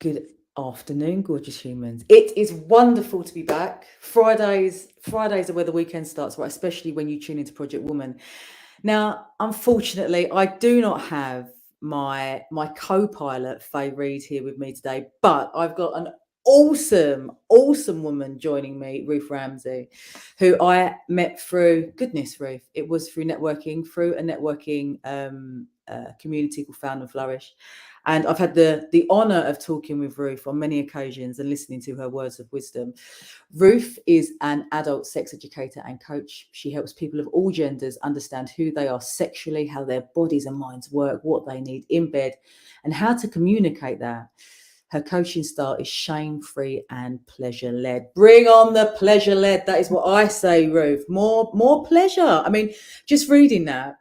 Good afternoon, gorgeous humans. It is wonderful to be back. Fridays are where the weekend starts, right? Especially when you tune into Project Woman. Now, unfortunately, I do not have my co-pilot Faye Reid here with me today, but I've got an awesome woman joining me, Ruth Ramsay, who I met through goodness, Ruth. It was through networking, through a networking community called Found and Flourish. And I've had the honor of talking with Ruth on many occasions and listening to her words of wisdom. Ruth is an adult sex educator and coach. She helps people of all genders understand who they are sexually, how their bodies and minds work, what they need in bed, and how to communicate that. Her coaching style is shame-free and pleasure-led. Bring on the pleasure-led. That is what I say, Ruth. More pleasure. I mean, just reading that,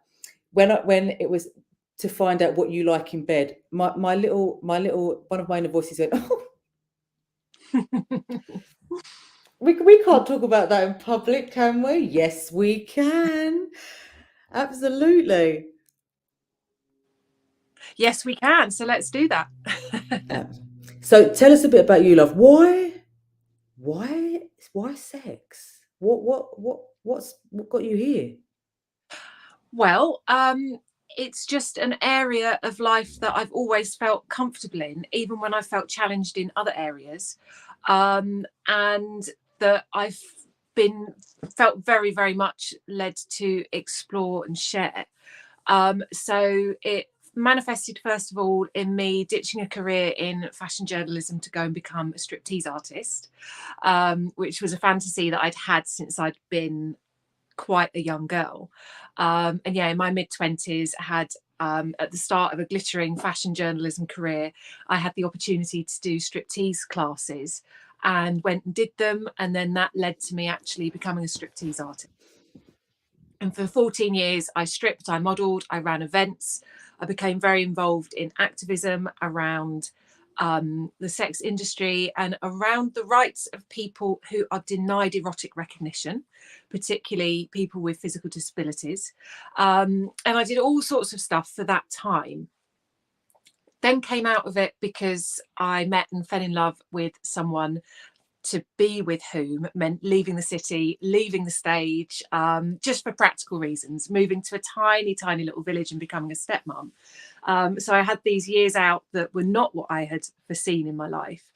when it was to find out what you like in bed, my little one of my inner voices went, oh, we can't talk about that in public, can we? Yes, we can. Absolutely. Yes, we can. So let's do that. So tell us a bit about you, love. Why sex? What got you here? Well, it's just an area of life that I've always felt comfortable in, even when I felt challenged in other areas, and that I've felt very, very much led to explore and share. So it manifested first of all in me ditching a career in fashion journalism to go and become a striptease artist, which was a fantasy that I'd had since I'd been quite a young girl. And yeah, in my mid-20s, I had at the start of a glittering fashion journalism career, I had the opportunity to do striptease classes and went and did them. And then that led to me actually becoming a striptease artist. And for 14 years, I stripped, I modelled, I ran events. I became very involved in activism around the sex industry and around the rights of people who are denied erotic recognition, particularly people with physical disabilities. And I did all sorts of stuff for that time. Then came out of it because I met and fell in love with someone to be with whom meant leaving the city, leaving the stage, just for practical reasons, moving to a tiny little village and becoming a stepmom. So I had these years out that were not what I had foreseen in my life.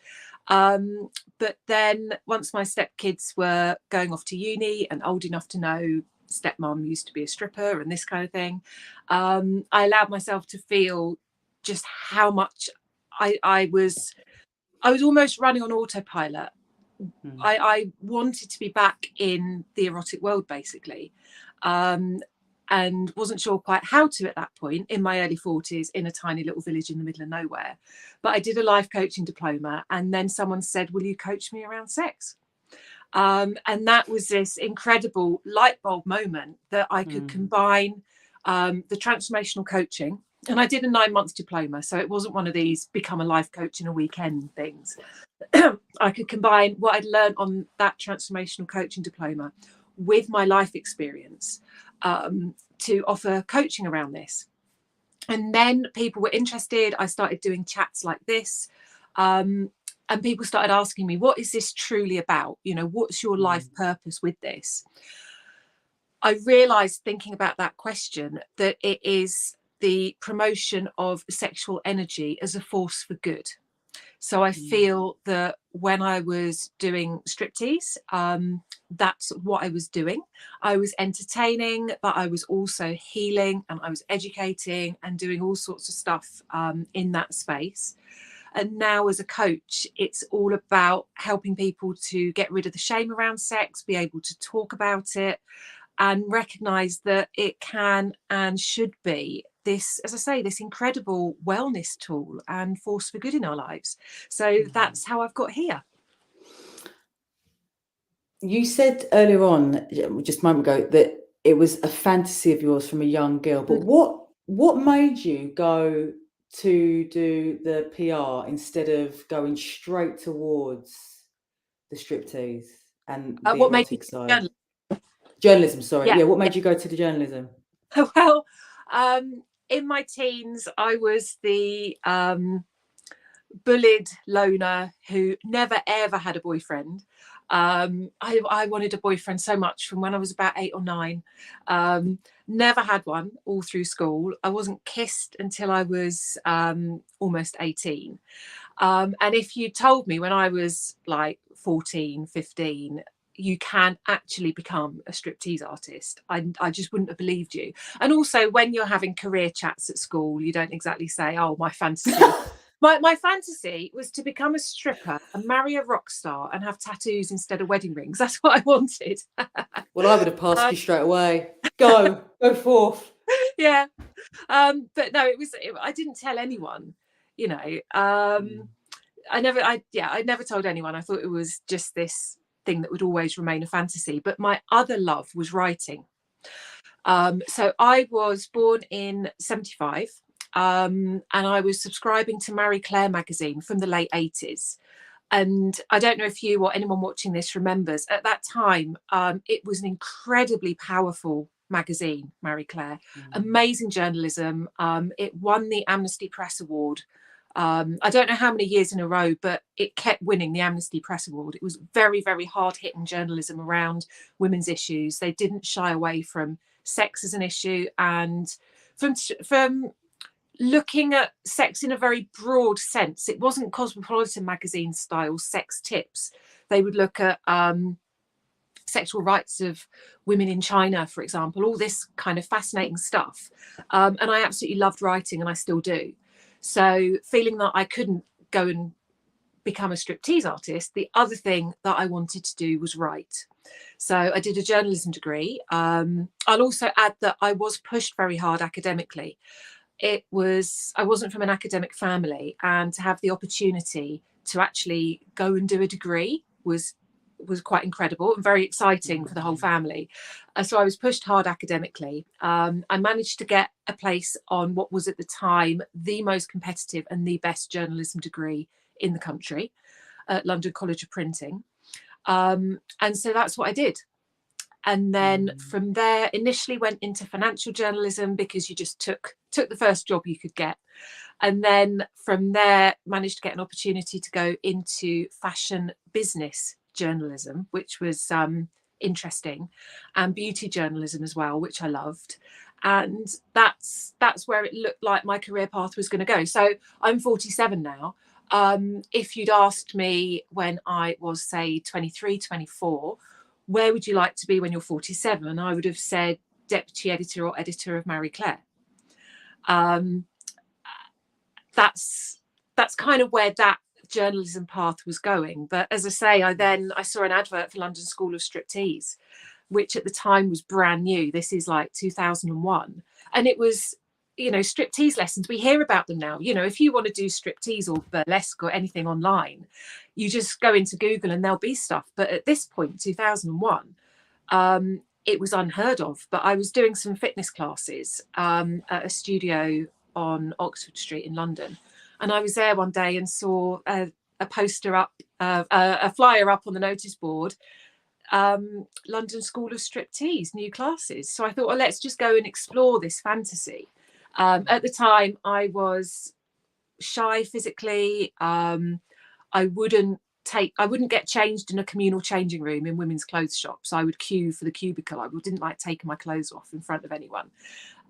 But then once my stepkids were going off to uni and old enough to know stepmom used to be a stripper and this kind of thing, I allowed myself to feel just how much I was almost running on autopilot. I wanted to be back in the erotic world, basically, and wasn't sure quite how to at that point in my early 40s in a tiny little village in the middle of nowhere. But I did a life coaching diploma, and then someone said, will you coach me around sex? And that was this incredible light bulb moment that I could combine the transformational coaching. And I did a 9-month diploma, so it wasn't one of these become a life coach in a weekend things. I could combine what I'd learned on that transformational coaching diploma with my life experience to offer coaching around this. And then people were interested. I started doing chats like this. And people started asking me, what is this truly about? You know, what's your life purpose with this? I realized, thinking about that question, that it is the promotion of sexual energy as a force for good. So I feel that when I was doing striptease, that's what I was doing. I was entertaining, but I was also healing, and I was educating and doing all sorts of stuff in that space. And now as a coach, it's all about helping people to get rid of the shame around sex, be able to talk about it, and recognize that it can and should be this, as I say, this incredible wellness tool and force for good in our lives. So that's how I've got here. You said earlier on, just a moment ago, that it was a fantasy of yours from a young girl. But what made you go to do the PR instead of going straight towards the striptease and the What made erotic me side? Journalism, sorry. Yeah, what made you go to the journalism? Well, in my teens, I was the bullied loner who never ever had a boyfriend. I wanted a boyfriend so much from when I was about 8 or 9. Never had one all through school. I wasn't kissed until I was almost 18. And if you told me when I was like 14, 15, you can actually become a striptease artist, I just wouldn't have believed you. And also, when you're having career chats at school, you don't exactly say, oh, my fantasy. My fantasy was to become a stripper and marry a rock star and have tattoos instead of wedding rings. That's what I wanted. Well, I would have passed you straight away. Go forth. Yeah. But no, I didn't tell anyone, you know. I never told anyone. I thought it was just this thing that would always remain a fantasy. But my other love was writing. So I was born in 75. And I was subscribing to Marie Claire magazine from the late 80s. And I don't know if you or anyone watching this remembers, at that time, it was an incredibly powerful magazine, Marie Claire. Amazing journalism. It won the Amnesty Press Award. I don't know how many years in a row, but it kept winning the Amnesty Press Award. It was very, very hard-hitting journalism around women's issues. They didn't shy away from sex as an issue, and from looking at sex in a very broad sense. It wasn't Cosmopolitan magazine style sex tips. They would look at sexual rights of women in China, for example, all this kind of fascinating stuff. And I absolutely loved writing, and I still do. So feeling that I couldn't go and become a striptease artist, the other thing that I wanted to do was write. So I did a journalism degree. I'll also add that I was pushed very hard academically. I wasn't from an academic family, and to have the opportunity to actually go and do a degree was quite incredible and very exciting for the whole family. So I was pushed hard academically. I managed to get a place on what was at the time the most competitive and the best journalism degree in the country at London College of Printing. And so that's what I did. And then from there, initially went into financial journalism because you just took the first job you could get. And then from there, managed to get an opportunity to go into fashion business journalism, which was interesting, and beauty journalism as well, which I loved. And that's where it looked like my career path was going to go. So I'm 47 now. If you'd asked me when I was, say, 23, 24, where would you like to be when you're 47? I would have said deputy editor or editor of Marie Claire. That's kind of where that journalism path was going. But as I say, I saw an advert for London School of Striptease, which at the time was brand new. This is like 2001. And it was, striptease lessons. We hear about them now. If you want to do striptease or burlesque or anything online, you just go into Google and there'll be stuff. But at this point, 2001, it was unheard of. But I was doing some fitness classes at a studio on Oxford Street in London. And I was there one day and saw a poster up, a flyer up on the notice board, London School of Striptease, new classes. So I thought, well, let's just go and explore this fantasy. At the time, I was shy physically. I wouldn't get changed in a communal changing room in women's clothes shops. I would queue for the cubicle. I didn't like taking my clothes off in front of anyone.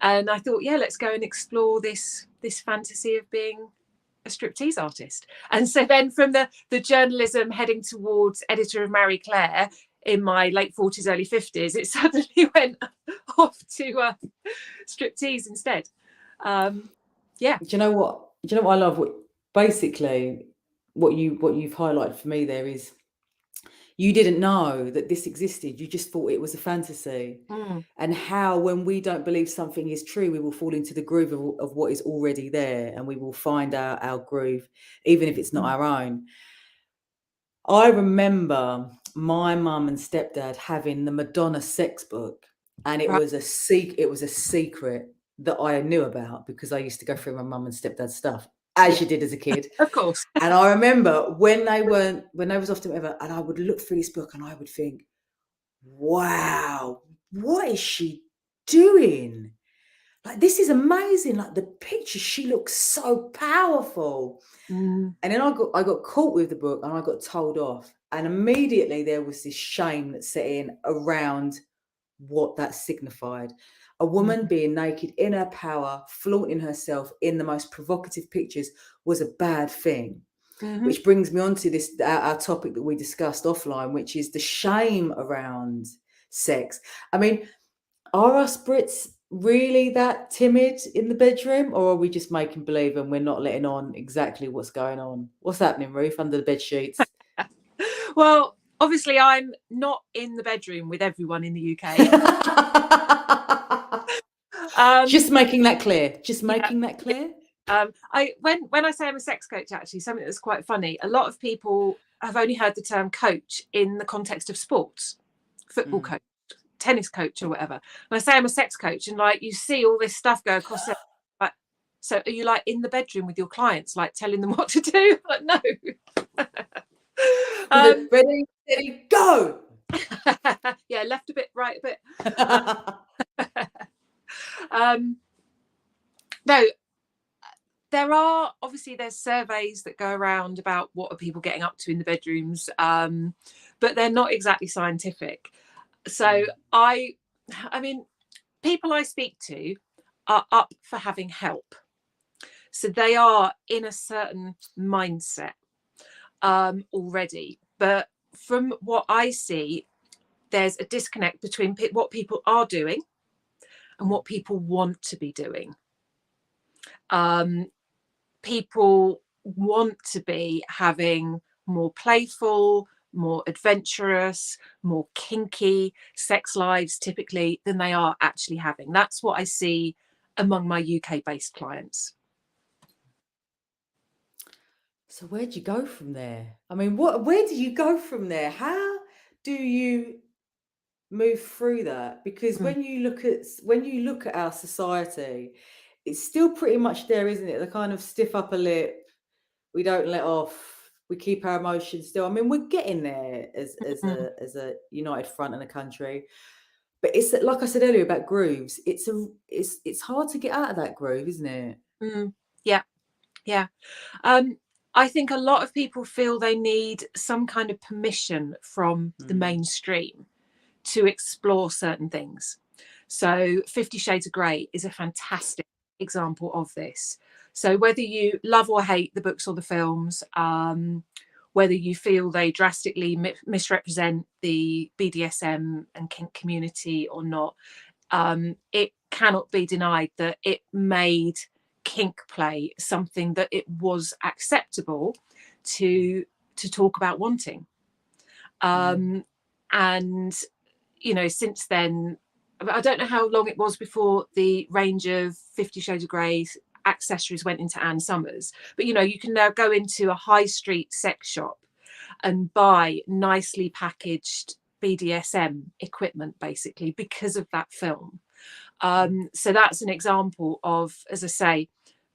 And I thought, yeah, let's go and explore this fantasy of being a striptease artist. And so then from the journalism heading towards editor of Marie Claire in my late 40s, early 50s, it suddenly went off to striptease instead. Yeah. Do you know what I love? Basically, what you've highlighted for me there is you didn't know that this existed. You just thought it was a fantasy. And how, when we don't believe something is true, we will fall into the groove of what is already there, and we will find our groove, even if it's not our own. I remember my mum and stepdad having the Madonna sex book, and it was a secret that I knew about because I used to go through my mum and stepdad's stuff, as you did as a kid. Of course. And I remember when they was often ever, and I would look through this book and I would think, wow, what is she doing? like, this is amazing. Like, the picture, she looks so powerful. And then I got caught with the book and I got told off. And immediately there was this shame that set in around what that signified. A woman being naked in her power, flaunting herself in the most provocative pictures was a bad thing. Which brings me on to this, our topic that we discussed offline, which is the shame around sex. I mean, are us Brits really that timid in the bedroom, or are we just making believe and we're not letting on exactly what's going on? What's happening, Ruth, under the bed sheets? Well, obviously I'm not in the bedroom with everyone in the UK. Just making that clear. Just making that clear. When I say I'm a sex coach, actually, something that's quite funny, a lot of people have only heard the term coach in the context of sports, football coach, tennis coach, or whatever. And I say I'm a sex coach, and like you see all this stuff go across. Like, so are you like in the bedroom with your clients, like telling them what to do? Like, no. Ready, steady, go. Yeah, left a bit, right a bit. No, there's surveys that go around about what are people getting up to in the bedrooms, but they're not exactly scientific. So I mean, people I speak to are up for having help. So they are in a certain mindset already. But from what I see, there's a disconnect between what people are doing and what people want to be doing. People want to be having more playful, more adventurous, more kinky sex lives typically than they are actually having. That's what I see among my UK-based clients. So where'd you go from there? I mean, where do you go from there? How do you move through that? Because when you look at our society, it's still pretty much there, isn't it? The kind of stiff upper lip, we don't let off, we keep our emotions still. I mean, we're getting there as a united front in the country. But it's like I said earlier about grooves, it's hard to get out of that groove, isn't it? Yeah. I think a lot of people feel they need some kind of permission from the mainstream to explore certain things. So 50 Shades of Grey is a fantastic example of this. So whether you love or hate the books or the films, whether you feel they drastically misrepresent the BDSM and kink community or not, it cannot be denied that it made kink play something that it was acceptable to talk about wanting. And you know, since then, I don't know how long it was before the range of 50 Shades of Grey accessories went into Anne Summers, but you know, you can now go into a high street sex shop and buy nicely packaged BDSM equipment basically because of that film. So that's an example of, as I say,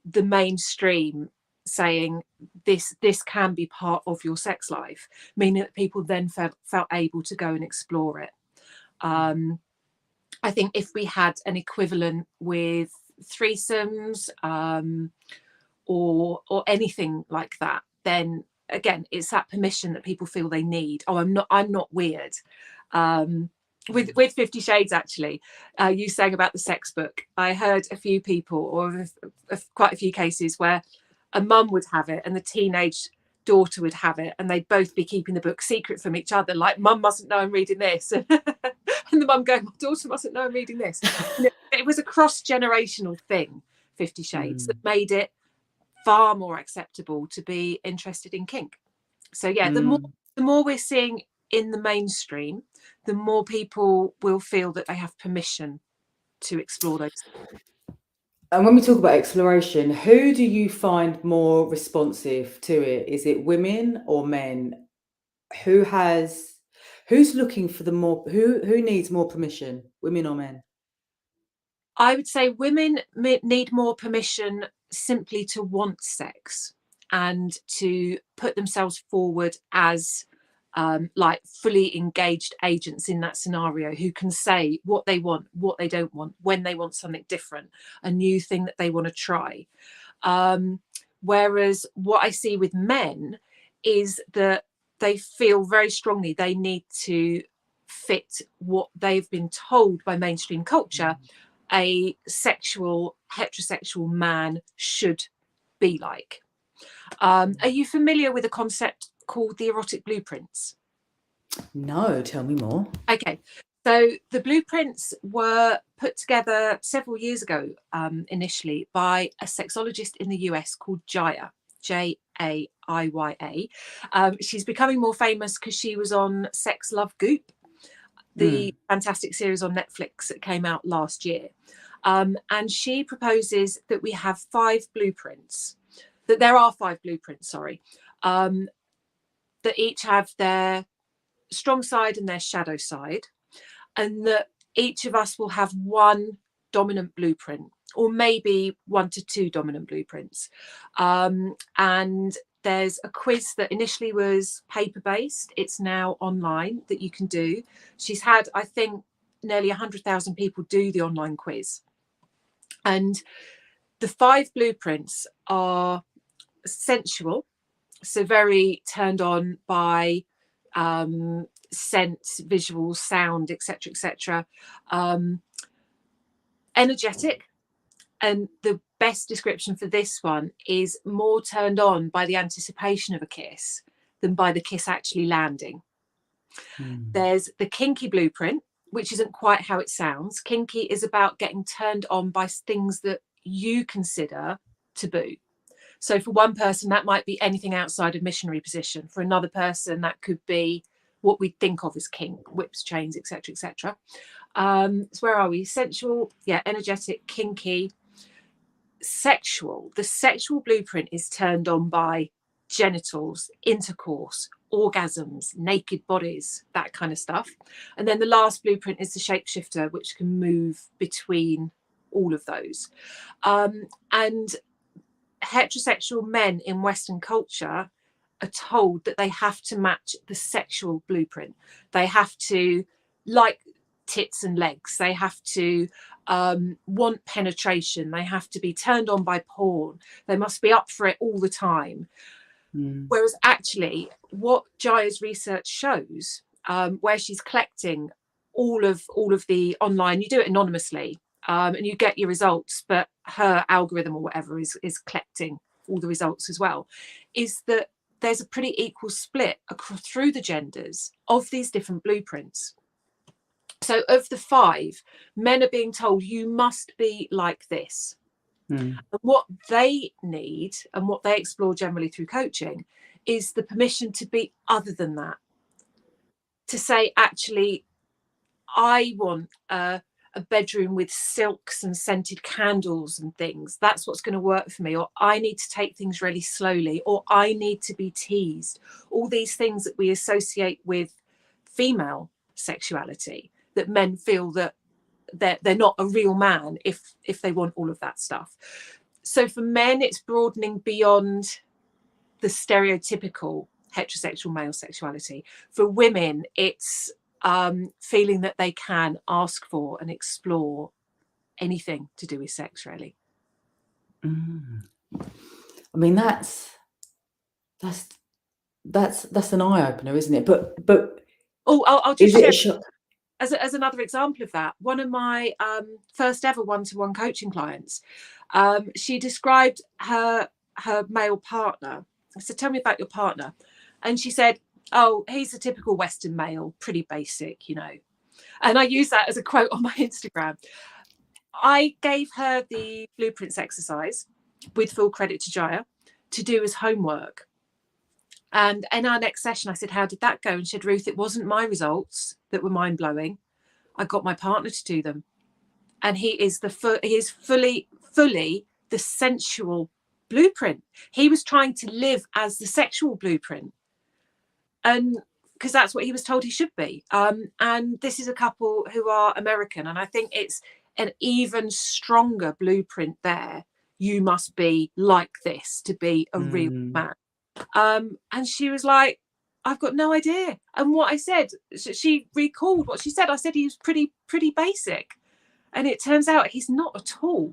the mainstream saying this can be part of your sex life, meaning that people then felt able to go and explore it. I think if we had an equivalent with threesomes or anything like that, then again, it's that permission that people feel they need. Oh, I'm not weird. With 50 Shades, actually, you saying about the sex book, I heard a few people, or quite a few cases, where a mum would have it and the teenage daughter would have it, and they'd both be keeping the book secret from each other, like, mum mustn't know I'm reading this. And the mum going, my daughter mustn't know I'm reading this. It was a cross-generational thing, 50 Shades, that made it far more acceptable to be interested in kink. So yeah, the more we're seeing in the mainstream, the more people will feel that they have permission to explore those. And when we talk about exploration, who do you find more responsive to it? Is it women or men? Who's looking for who needs more permission, women or men? I would say women need more permission simply to want sex and to put themselves forward as like fully engaged agents in that scenario who can say what they want, what they don't want, when they want something different, a new thing that they want to try. Whereas what I see with men is that they feel very strongly they need to fit what they've been told by mainstream culture a sexual, heterosexual man should be like. Are you familiar with a concept called the erotic blueprints? No, tell me more. Okay, so the blueprints were put together several years ago, initially by a sexologist in the US called Jaya, Jaiya. She's becoming more famous because she was on Sex, Love, Goop, the fantastic series on Netflix that came out last year. And she proposes that we have 5 blueprints, that there are 5 blueprints, sorry, that each have their strong side and their shadow side, and that each of us will have one dominant blueprint, or maybe 1 to 2 dominant blueprints. And there's a quiz that initially was paper-based. It's now online that you can do. She's had, I think, nearly 100,000 people do the online quiz. And the 5 blueprints are sensual, so very turned on by scent, visual, sound, etc., etc. Energetic, and the best description for this one is more turned on by the anticipation of a kiss than by the kiss actually landing. There's the kinky blueprint, which isn't quite how it sounds. Kinky is about getting turned on by things that you consider taboo. So for one person, that might be anything outside of missionary position. For another person, that could be what we think of as kink, whips, chains, etc., etc. So where are we? Sensual, yeah, energetic, kinky, sexual. The sexual blueprint is turned on by genitals, intercourse, orgasms, naked bodies, that kind of stuff. And then the last blueprint is the shapeshifter, which can move between all of those. And heterosexual men in Western culture are told that they have to match the sexual blueprint. They have to like tits and legs. They have to want penetration. They have to be turned on by porn. They must be up for it all the time. Whereas actually what Jaya's research shows, where she's collecting all of the online, you do it anonymously, and you get your results, but her algorithm or whatever is collecting all the results as well, is that there's a pretty equal split through the genders of these different blueprints. So of the 5, men are being told you must be like this. And what they need, and what they explore generally through coaching, is the permission to be other than that. To say, actually, I want a bedroom with silks and scented candles and things. That's what's going to work for me. Or I need to take things really slowly. Or I need to be teased. All these things that we associate with female sexuality, that men feel that they're not a real man if they want all of that stuff. So for men, it's broadening beyond the stereotypical heterosexual male sexuality. For women, it's feeling that they can ask for and explore anything to do with sex, really. I mean, that's an eye-opener, isn't it? But I'll just share as another example of that. One of my first ever one-to-one coaching clients, she described her male partner. I said, tell me about your partner. And she said, oh, he's a typical Western male, pretty basic, you know. And I use that as a quote on my Instagram. I gave her the blueprints exercise, with full credit to Jaya, to do as homework. And in our next session, I said, how did that go? And she said, Ruth, it wasn't my results that were mind-blowing. I got my partner to do them. And he is fully the sensual blueprint. He was trying to live as the sexual blueprint. And because that's what he was told he should be. And this is a couple who are American. And I think it's an even stronger blueprint there. You must be like this to be a real man. And she was like, I've got no idea. And what I said, she recalled what she said. I said he was pretty basic, and it turns out he's not at all.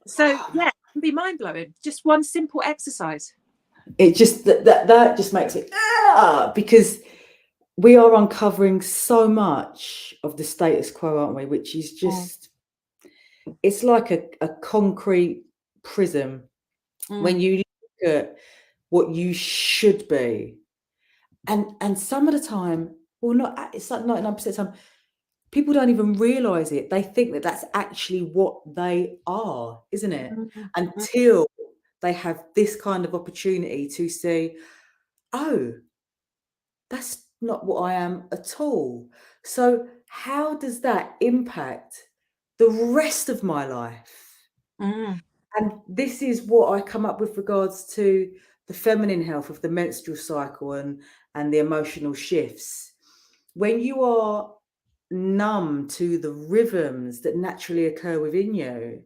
So yeah, it can be mind blowing. Just one simple exercise. It just that just makes it because we are uncovering so much of the status quo, aren't we? Which is just, it's like a concrete prism. When you look at what you should be, and some of the time, well, not, it's like 99% of the time, people don't even realize it. They think that that's actually what they are, isn't it? Until they have this kind of opportunity to say, oh, that's not what I am at all. So how does that impact the rest of my life? And this is what I come up with regards to the feminine health of the menstrual cycle and the emotional shifts. When you are numb to the rhythms that naturally occur within you,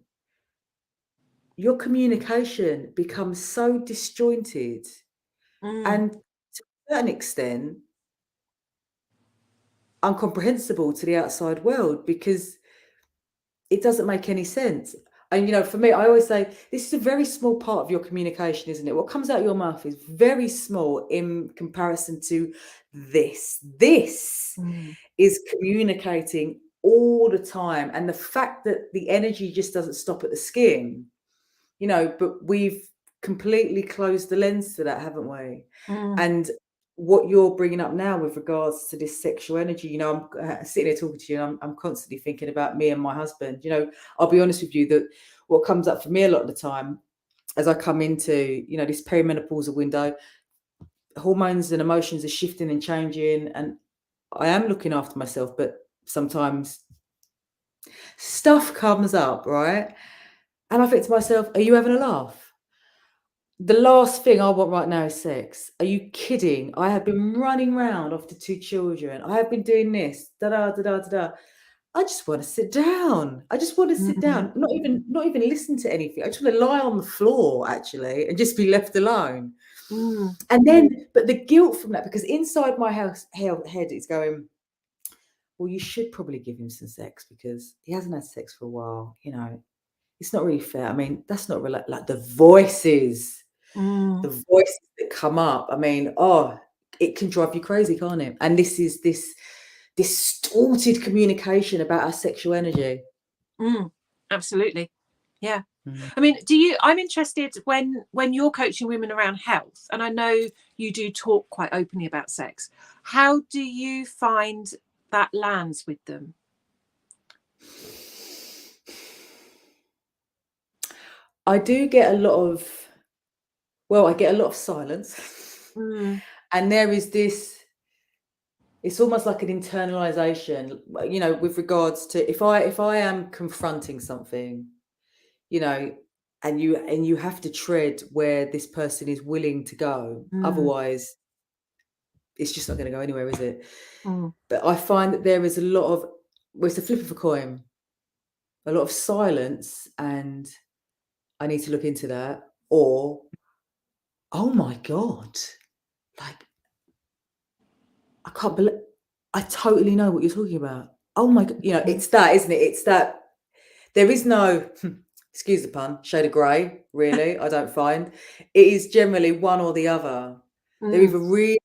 your communication becomes so disjointed and to a certain extent incomprehensible to the outside world, because it doesn't make any sense. And, you know, for me, I always say, this is a very small part of your communication, isn't it? What comes out of your mouth is very small in comparison to this. This is communicating all the time. And the fact that the energy just doesn't stop at the skin, you know, but we've completely closed the lens to that, haven't we? And what you're bringing up now with regards to this sexual energy, you know, I'm sitting here talking to you, and I'm constantly thinking about me and my husband. You know, I'll be honest with you, that what comes up for me a lot of the time as I come into, you know, this perimenopausal window, hormones and emotions are shifting and changing, and I am looking after myself, but sometimes stuff comes up, right? And I think to myself, are you having a laugh? The last thing I want right now is sex. Are you kidding? I have been running around after 2 children. I have been doing this. Da da da da da. I just want to sit down. I just want to sit down. Not even listen to anything. I just want to lie on the floor actually and just be left alone. And then, but the guilt from that, because inside my head it's going, well, you should probably give him some sex because he hasn't had sex for a while. You know, it's not really fair. I mean, that's not really like the voices. The voices that come up, I mean, it can drive you crazy, can't it? And this is this distorted communication about our sexual energy. Absolutely. Yeah. I mean, I'm interested when you're coaching women around health, and I know you do talk quite openly about sex, how do you find that lands with them? I do get a lot of, I get a lot of silence. And there is this, it's almost like an internalization, you know, with regards to if I am confronting something, you know, and you have to tread where this person is willing to go. Otherwise, it's just not going to go anywhere, is it? But I find that there is a lot of, well, it's the flip of a coin, a lot of silence, and I need to look into that. Or, oh my God, like, I can't believe, I totally know what you're talking about. Oh my God, you know, it's that, isn't it? It's that there is no, excuse the pun, shade of grey, really, I don't find. It is generally one or the other. They're either really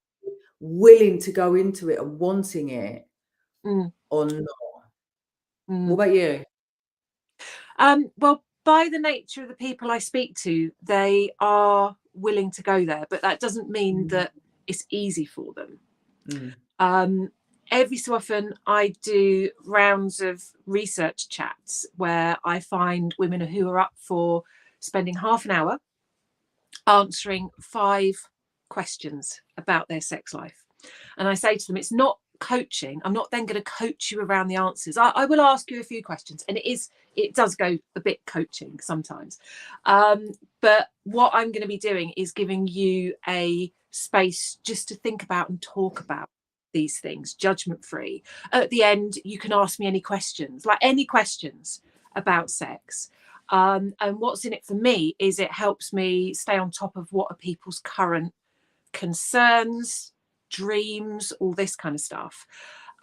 willing to go into it and wanting it or not. What about you? Well, by the nature of the people I speak to, they are willing to go there, but that doesn't mean that it's easy for them. Every so often I do rounds of research chats where I find women who are up for spending half an hour answering 5 questions about their sex life. And I say to them, it's not coaching. I'm not then going to coach you around the answers. I will ask you a few questions, and it does go a bit coaching sometimes. But what I'm going to be doing is giving you a space just to think about and talk about these things, judgment free. At the end, you can ask me any questions about sex. And what's in it for me is it helps me stay on top of what are people's current concerns, dreams, all this kind of stuff.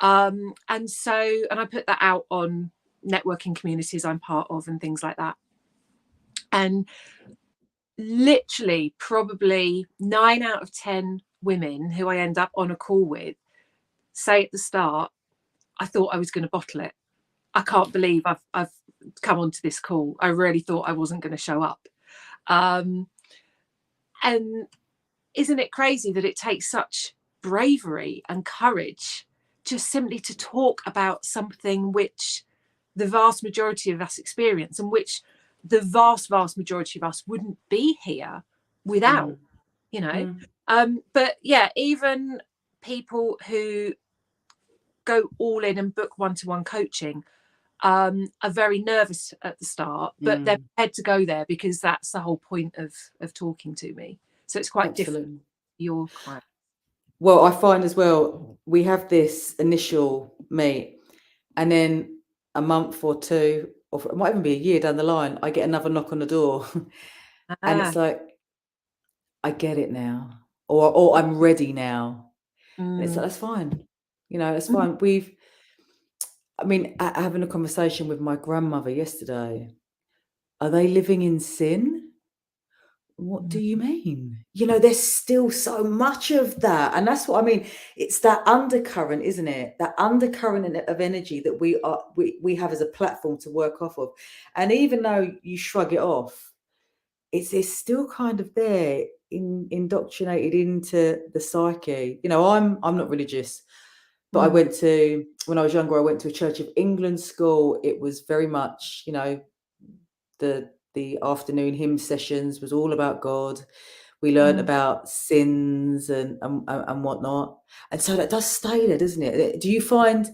And I put that out on networking communities I'm part of and things like that. And literally probably 9 out of 10 women who I end up on a call with say at the start, I thought I was going to bottle it. I can't believe I've come onto this call. I really thought I wasn't going to show up. And isn't it crazy that it takes such bravery and courage just simply to talk about something which the vast majority of us experience, and which the vast majority of us wouldn't be here without, you know. But yeah, even people who go all in and book one-to-one coaching are very nervous at the start, but they're prepared to go there because that's the whole point of talking to me. So it's quite different. You're quite well. I find as well, we have this initial meet, and then a month or two, or it might even be a year down the line, I get another knock on the door, and it's like, I get it now, or I'm ready now. And it's like, that's fine, you know, that's fine. Having a conversation with my grandmother yesterday. Are they living in sin? What do you mean? You know, there's still so much of that. And that's what I mean. It's that undercurrent, isn't it? That undercurrent of energy that we have as a platform to work off of. And even though you shrug it off, it's still kind of there, indoctrinated into the psyche. You know, I'm not religious, but when I was younger, I went to a Church of England school. It was very much, you know, the afternoon hymn sessions was all about God. We learned about sins and whatnot, and so that does stay there, doesn't it? Do you find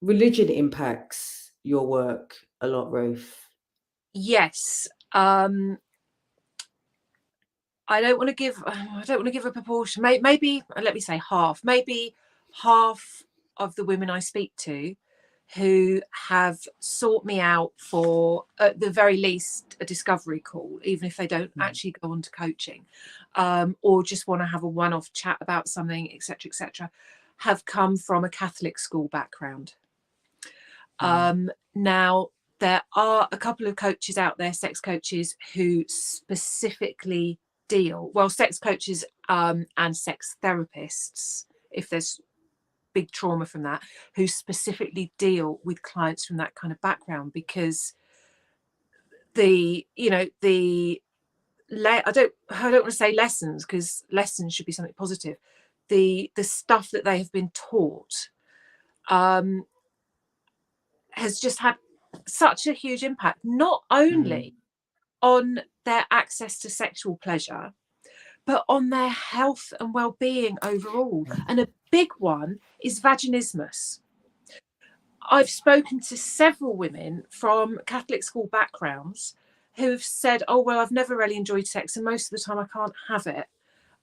religion impacts your work a lot, Ruth? Yes. I don't want to give a proportion. Maybe let me say half. Maybe half of the women I speak to who have sought me out for, at the very least, a discovery call, even if they don't actually go on to coaching, or just want to have a one-off chat about something, etc., have come from a Catholic school background. Now, there are a couple of coaches out there, sex coaches, who specifically sex coaches and sex therapists, if there's big trauma from that, who specifically deal with clients from that kind of background, because I don't want to say lessons, because lessons should be something positive. The stuff that they have been taught has just had such a huge impact, not only on their access to sexual pleasure, but on their health and well-being overall. And a big one is vaginismus. I've spoken to several women from Catholic school backgrounds who have said, oh, well, I've never really enjoyed sex, and most of the time I can't have it.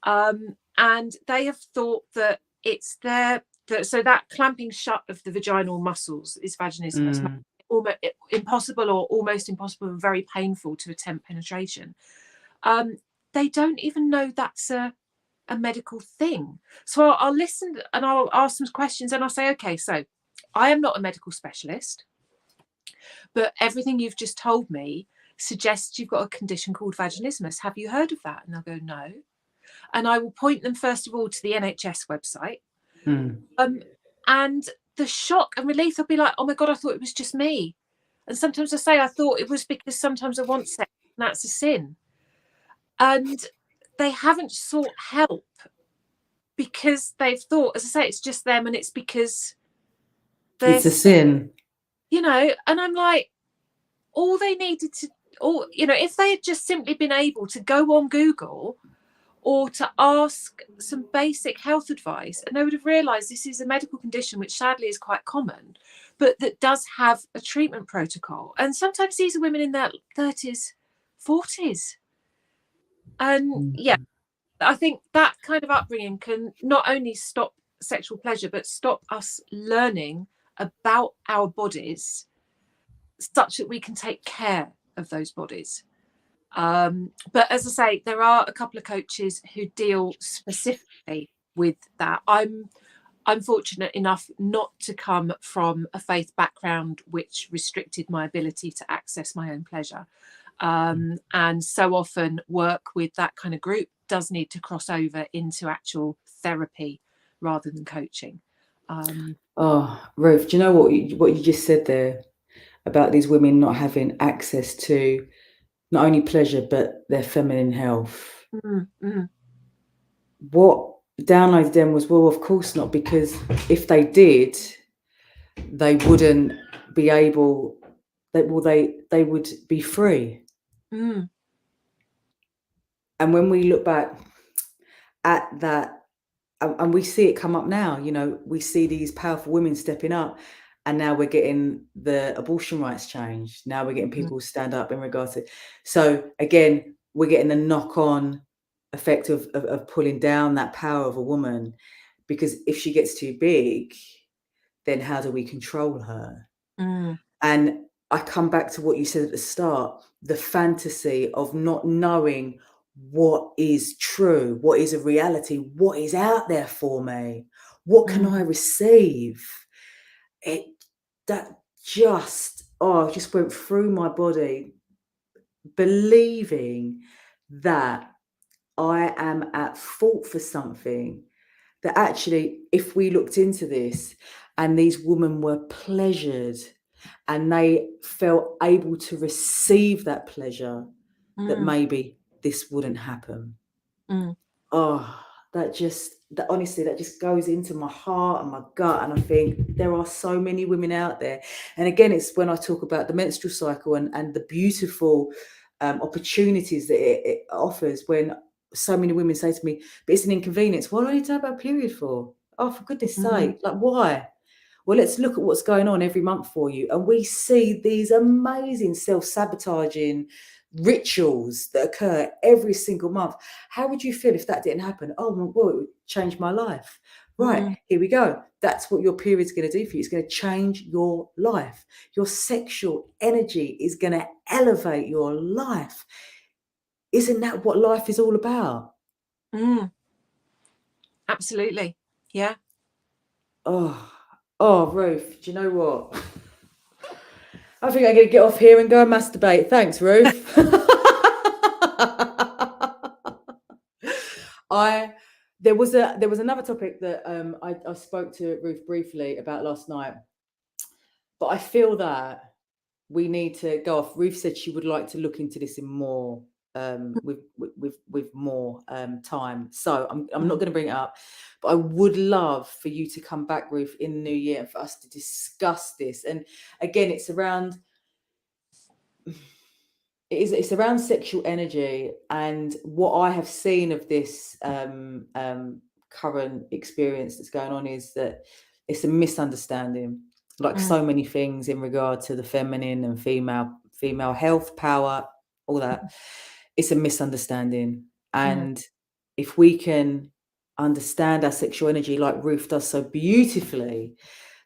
And they have thought that it's so that clamping shut of the vaginal muscles is vaginismus. Almost impossible, or almost impossible, and very painful to attempt penetration. They don't even know that's a medical thing. So I'll listen and I'll ask some questions, and I'll say, okay, so I am not a medical specialist, but everything you've just told me suggests you've got a condition called vaginismus. Have you heard of that? And they'll go, no. And I will point them first of all to the NHS website. And the shock and relief, they'll be like, oh my God, I thought it was just me. And sometimes I say, I thought it was because sometimes I want sex, and that's a sin. And they haven't sought help because they've thought, as I say, it's just them, and it's because it's a sin. You know, and I'm like, all they needed to, if they had just simply been able to go on Google or to ask some basic health advice, and they would have realised this is a medical condition which sadly is quite common, but that does have a treatment protocol. And sometimes these are women in their 30s, 40s. And I think that kind of upbringing can not only stop sexual pleasure, but stop us learning about our bodies such that we can take care of those bodies. But as I say, there are a couple of coaches who deal specifically with that. I'm fortunate enough not to come from a faith background which restricted my ability to access my own pleasure. And so often work with that kind of group does need to cross over into actual therapy rather than coaching. Oh, Ruth, do you know what you just said there about these women not having access to not only pleasure but their feminine health? What downloaded them was, well, of course not, because if they did, they wouldn't be able. They would be free. And when we look back at that, and we see it come up now, you know, we see these powerful women stepping up, and now we're getting the abortion rights changed. Now we're getting people stand up in regards to. So again, we're getting the knock-on effect of pulling down that power of a woman, because if she gets too big, then how do we control her? And I come back to what you said at the start, the fantasy of not knowing what is true, what is a reality, what is out there for me, what can I receive? That just went through my body, believing that I am at fault for something, that actually, if we looked into this and these women were pleasured and they felt able to receive that pleasure, that maybe this wouldn't happen. Oh, that honestly, that just goes into my heart and my gut. And I think there are so many women out there. And again, it's when I talk about the menstrual cycle and the beautiful opportunities that it offers, when so many women say to me, but it's an inconvenience. What do I need to have a period for? Oh, for goodness sake, like why? Well, let's look at what's going on every month for you. And we see these amazing self-sabotaging rituals that occur every single month. How would you feel if that didn't happen? Oh, well, it would change my life. Right, here we go. That's what your period's going to do for you. It's going to change your life. Your sexual energy is going to elevate your life. Isn't that what life is all about? Absolutely. Yeah. Oh, Ruth, do you know what? I think I'm going to get off here and go and masturbate. Thanks, Ruth. There was another topic that I spoke to Ruth briefly about last night, but I feel that we need to go off. Ruth said she would like to look into this in more with more time. So I'm not going to bring it up, but I would love for you to come back, Ruth, in the new year and for us to discuss this. And again, it's around sexual energy, and what I have seen of this current experience that's going on is that it's a misunderstanding, like so many things in regard to the feminine and female health, power, all that. It's a misunderstanding. And if we can understand our sexual energy like Ruth does so beautifully,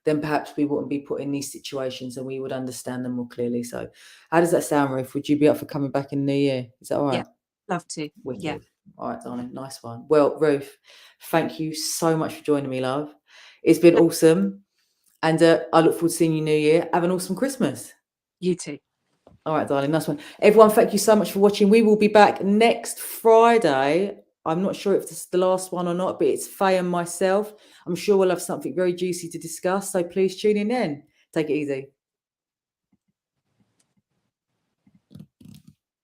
then perhaps we wouldn't be put in these situations and we would understand them more clearly. So how does that sound, Ruth? Would you be up for coming back in the new year? Is that all right? Yeah, love to. Wicked. Yeah. All right, darling. Nice one. Well, Ruth, thank you so much for joining me, love. It's been awesome. And I look forward to seeing you new year. Have an awesome Christmas. You too. All right, darling. Nice one. Everyone, thank you so much for watching. We will be back next Friday. I'm not sure if this is the last one or not, but it's Faye and myself. I'm sure we'll have something very juicy to discuss. So please tune in then. Take it easy.